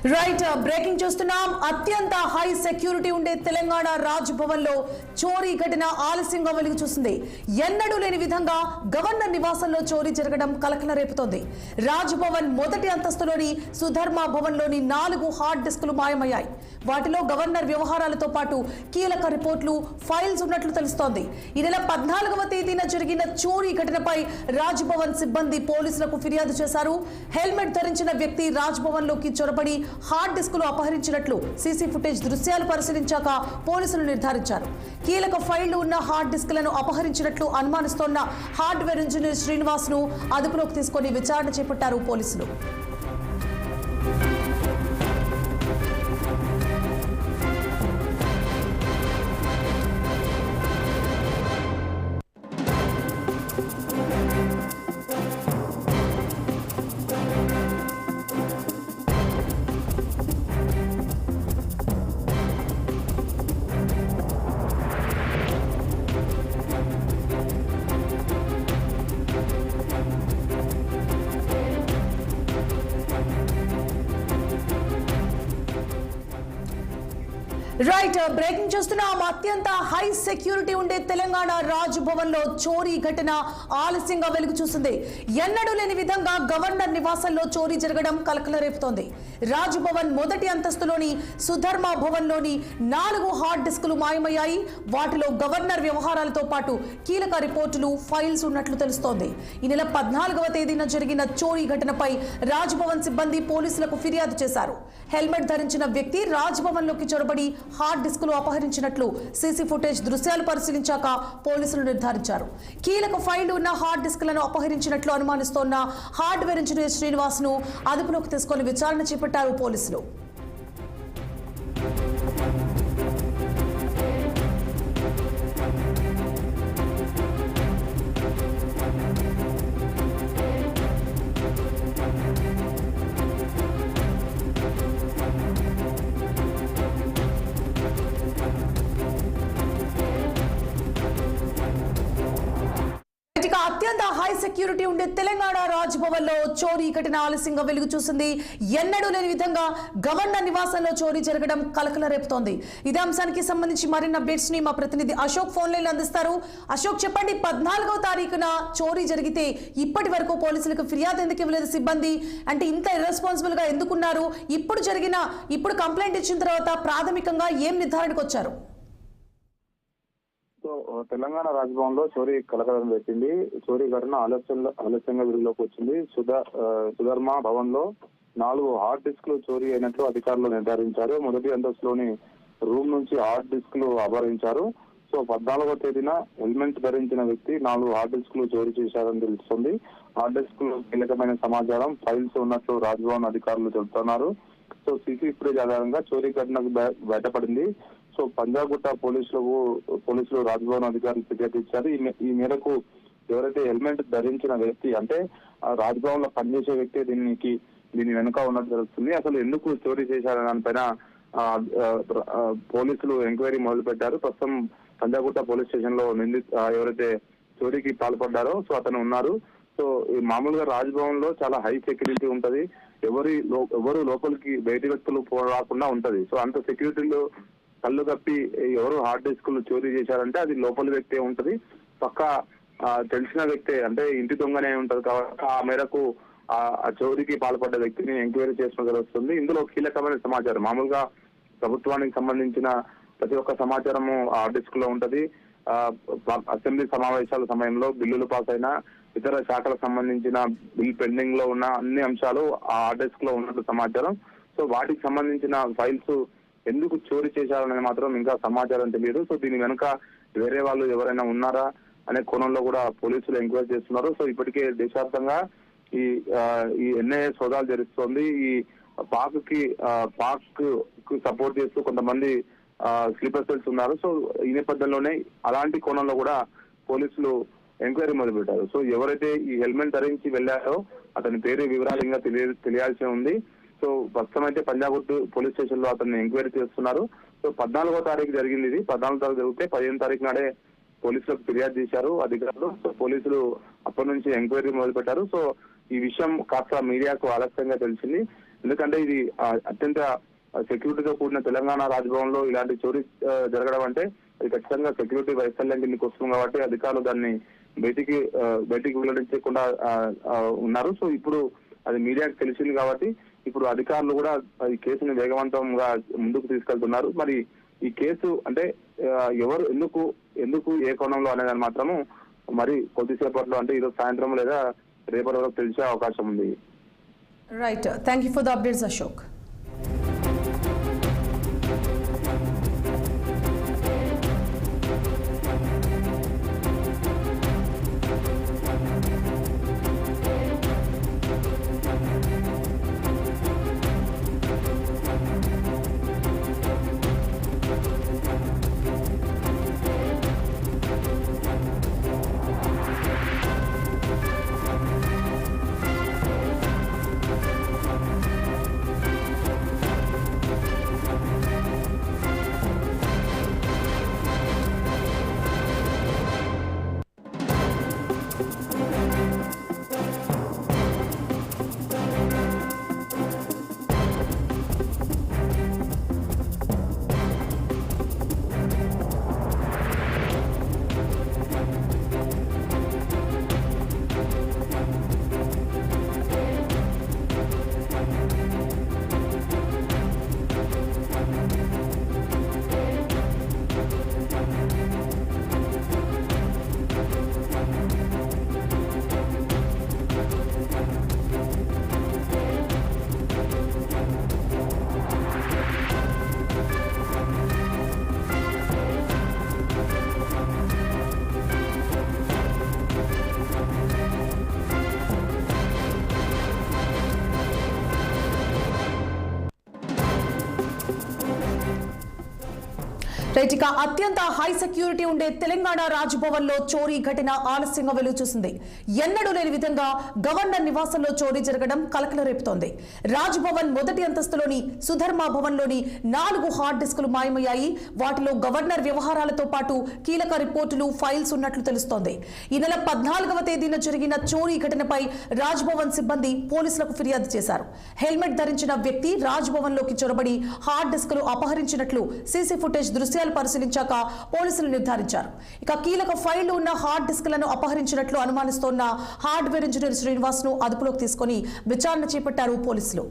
Right breaking చూస్తున్నాం. అత్యంత high security ఉండే తెలంగాణ రాజ్ భవన్ లో చోరీ ఘటన ఆలస్యంగా వెలుగు చూసింది. ఎన్నడూ లేని విధంగా గవర్నర్ నివాసంలో చోరీ జరగడం కలకలం రేపుతోంది. రాజ్ భవన్ మొదటి అంతస్తులోని సుధర్మ భవన్ లోని 4 హార్డ్ డిస్కులు మాయమయ్యాయి. వాటిలో గవర్నర్ వ్యవహారాలతో పాటు కీలక రిపోర్టులు, ఫైల్స్ ఉన్నట్లు తెలుస్తోంది. ఈ నెల 14వ తేదీన జరిగిన చోరీ ఘటనపై రాజ్ భవన్ సిబ్బంది పోలీసులకు ఫిర్యాదు చేశారు. హెల్మెట్ ధరించిన వ్యక్తి రాజ్ భవన్ లోకి చొరబడి హార్డ్ డిస్కులు అపహరించినట్లు సీసీ ఫుటేజ్ దృశ్యాలు పరిశీలించాక పోలీసులు నిర్ధారించారు. కీలక ఫైళ్లు ఉన్న హార్డ్ డిస్కులను అపహరించినట్లు అనుమానిస్తోన్న హార్డ్వేర్ ఇంజనీర్ శ్రీనివాస్ ను అదుపులోకి తీసుకుని విచారణ చేపట్టారు పోలీసులు. రైట్ బ్రేకింగ్ చూస్తున్నాం. అత్యంత హై సెక్యూరిటీ ఉండే తెలంగాణ రాజ్ భవన్ లో చోరీ ఘటన ఆలస్యంగా వెలుగు చూసింది. ఎన్నడూ లేని విధంగా గవర్నర్ నివాసంలో చోరీ జరగడం కలకలం రేపుతోంది. రాజ్ భవన్ మొదటి అంతస్తులోని సుధర్మ భవన్ లోని 4 హార్డ్ డిస్కులు మాయమయ్యాయి. వాటిలో గవర్నర్ వ్యవహారాలతో పాటు కీలక రిపోర్టులు, ఫైల్స్ ఉన్నట్లు తెలుస్తోంది. ఈ నెల 14వ తేదీన జరిగిన చోరీ ఘటనపై రాజ్ భవన్ సిబ్బంది పోలీసులకు ఫిర్యాదు చేశారు. హెల్మెట్ ధరించిన వ్యక్తి రాజ్ భవన్ లోకి చొరబడి హార్డ్ డిస్కులు అపహరించినట్లు సీసీ ఫుటేజ్ దృశ్యాలు పరిశీలించాక పోలీసులు నిర్ధారించారు. కీలక ఫైళ్లు ఉన్న హార్డ్ డిస్కులను అపహరించినట్లు అనుమానిస్తోన్న హార్డ్వేర్ ఇంజనీర్ శ్రీనివాస్ ను అదుపులోకి తీసుకుని విచారణ చేపట్టారు పోలీసులు. అత్యంత హై సెక్యూరిటీ ఉండే తెలంగాణ రాజ్ భవన్ లో చోరీ ఘటన ఆలస్యంగా వెలుగు చూసింది. ఎన్నడూ లేని విధంగా గవర్నర్ నివాసంలో చోరీ జరగడం కలకలం రేపుతోంది. ఇదే అంశానికి సంబంధించి మరిన్ని అప్డేట్స్ ని మా ప్రతినిధి అశోక్ ఫోన్ లైన్ అందిస్తారు. అశోక్, చెప్పండి, 14వ తారీఖున చోరీ జరిగితే ఇప్పటి వరకు పోలీసులకు ఫిర్యాదు ఎందుకు ఇవ్వలేదు సిబ్బంది? అంటే ఇంత ఇర్రెస్పాన్సిబుల్ గా ఎందుకున్నారు? ఇప్పుడు కంప్లైంట్ ఇచ్చిన తర్వాత ప్రాథమికంగా ఏం నిర్ధారణకు వచ్చారు? తెలంగాణ రాజ్భవన్ లో చోరీ కలకలం పెట్టింది. చోరీ ఘటన ఆలస్యంగా వెలుగులోకి వచ్చింది. సుధర్మ భవన్ లో 4 హార్డ్ డిస్కులు చోరీ అయినట్లు అధికారులు నిర్ధారించారు. మొదటి అంతస్తులోని రూమ్ నుంచి హార్డ్ డిస్కులు అపహరించారు. సో 14వ తేదీన హెల్మెట్ ధరించిన వ్యక్తి 4 హార్డ్ డిస్కులు చోరీ చేశారని తెలుస్తుంది. హార్డ్ డిస్కులు కీలకమైన సమాచారం, ఫైల్స్ ఉన్నట్లు రాజ్భవన్ అధికారులు చెబుతున్నారు. సో సీసీ ఫుటేజ్ ఆధారంగా చోరీ ఘటనకు బయటపడింది. సో పంజాగుట్ట పోలీసులు రాజ్భవన్ అధికారులు ఫిర్యాదు ఇచ్చారు. ఈ మేరకు ఎవరైతే హెల్మెట్ ధరించిన వ్యక్తి, అంటే రాజ్భవన్ లో పనిచేసే వ్యక్తి దీని వెనుక ఉన్నట్టు తెలుస్తుంది. అసలు ఎందుకు చోరీ చేశారనే దానిపైన పోలీసులు ఎంక్వైరీ మొదలు పెట్టారు. ప్రస్తుతం పంజాగుట్ట పోలీస్ స్టేషన్ లో ఎవరైతే చోరీకి పాల్పడ్డారో సో అతను ఉన్నారు. సో మామూలుగా రాజ్భవన్ లో చాలా హై సెక్యూరిటీ ఉంటది. ఎవరు లోపలికి బయటి వ్యక్తులు రాకుండా ఉంటది. సో అంత సెక్యూరిటీలో కళ్ళు కప్పి ఎవరు హార్డ్ డిస్కులు చోరీ చేశారంటే అది లోపలి వ్యక్తే ఉంటది. పక్క తెలిసిన వ్యక్తే, అంటే ఇంటి దొంగనే ఉంటది. కాబట్టి ఆ మేరకు ఆ చోరీకి పాల్పడ్డ వ్యక్తిని ఎంక్వైరీ చేసిన తెలుస్తుంది. ఇందులో కీలకమైన సమాచారం, మామూలుగా ప్రభుత్వానికి సంబంధించిన ప్రతి ఒక్క సమాచారము హార్డ్ డిస్క్ లో ఉంటది. అసెంబ్లీ సమావేశాల సమయంలో బిల్లులు పాస్ అయినా, ఇతర శాఖలకు సంబంధించిన బిల్ పెండింగ్ లో ఉన్న అన్ని అంశాలు ఆ హార్డ్ డిస్క్ లో ఉన్నట్టు సమాచారం. సో వాటికి సంబంధించిన ఫైల్స్ ఎందుకు చోరీ చేశారనేది మాత్రం ఇంకా సమాచారం తెలియదు. సో దీని వెనుక వేరే వాళ్ళు ఎవరైనా ఉన్నారా అనే కోణంలో కూడా పోలీసులు ఎంక్వైరీ చేస్తున్నారు. సో ఇప్పటికే దేశవ్యాప్తంగా ఈ ఎన్ఐఏ సోదాలు జరుస్తోంది. ఈ పాక్ కు సపోర్ట్ చేస్తూ కొంతమంది స్లీపర్ సెల్స్ ఉన్నారు. సో ఈ నేపథ్యంలోనే అలాంటి కోణంలో కూడా పోలీసులు ఎంక్వైరీ మొదలుపెట్టారు. సో ఎవరైతే ఈ హెల్మెట్ ధరించి వెళ్లారో అతని పేరు, వివరాలు ఇంకా తెలియాల్సి ఉంది. సో ప్రస్తుతం అయితే పంజాగుట్టు పోలీస్ స్టేషన్ లో అతన్ని ఎంక్వైరీ చేస్తున్నారు. సో 14వ తారీఖు జరిగింది. ఇది 14వ తారీఖు జరిగితే 15వ తారీఖు నాడే పోలీసులకు ఫిర్యాదు చేశారు అధికారులు. సో పోలీసులు అప్పటి నుంచి ఎంక్వైరీ మొదలు పెట్టారు. సో ఈ విషయం కాస్త మీడియాకు ఆలస్యంగా తెలిసింది. ఎందుకంటే ఇది అత్యంత సెక్యూరిటీతో కూడిన తెలంగాణ రాజ్భవన్ లో ఇలాంటి చోరీ జరగడం అంటే అది ఖచ్చితంగా సెక్యూరిటీ వైఫల్యం కిందకి వస్తుంది కాబట్టి అధికారులు దాన్ని బయటికి వెల్లడించకుండా ఉన్నారు. సో ఇప్పుడు అది మీడియాకి తెలిసింది కాబట్టి ఇప్పుడు అధికారులు కూడా ఈ కేసుని వేగవంతంగా ముందుకు తీసుకెళ్తున్నారు. మరి ఈ కేసు అంటే ఎవరు ఎందుకు ఏ కోణంలో అనేదాన్ని మాత్రము మరి కొద్దిసేపట్లో అంటే ఈరోజు సాయంత్రం లేదా రేపటి వరకు తెలిసే అవకాశం ఉంది. Right, thank you for the updates Ashok. Right, అత్యంత హై సెక్యూరిటీ ఉండే తెలంగాణ రాజ్భవన్ లో చోరీ ఘటన ఆలస్యంగా వెలుగు చూసింది. ఎన్నడూ లేని విధంగా గవర్నర్ నివాసంలో చోరీ జరగడం కలకలం రేపుతోంది. రాజ్భవన్ మొదటి అంతస్తులోని సుధర్మ భవన్ లోని 4 హార్డ్ డిస్కులు మాయమయ్యాయి. వాటిలో గవర్నర్ వ్యవహారాలతో పాటు కీలక రిపోర్టులు, ఫైల్స్ ఉన్నట్లు తెలుస్తోంది. ఈ నెల 14వ తేదీన జరిగిన చోరీ ఘటనపై రాజ్భవన్ సిబ్బంది పోలీసులకు ఫిర్యాదు చేశారు. హెల్మెట్ ధరించిన వ్యక్తి రాజ్భవన్ లోకి చొరబడి హార్డ్ డిస్కులు అపహరించినట్లు సీసీ ఫుటేజ్ దృశ్యాలు పరిశీలించాక పోలీసులు నిర్ధారించారు. ఇక కీలక ఫైళ్లు ఉన్న హార్డ్ డిస్కులను అపహరించినట్లు అనుమానిస్తోన్న హార్డ్వేర్ ఇంజనీర్ శ్రీనివాస్ ను అదుపులోకి తీసుకుని విచారణ చేపట్టారు పోలీసులు.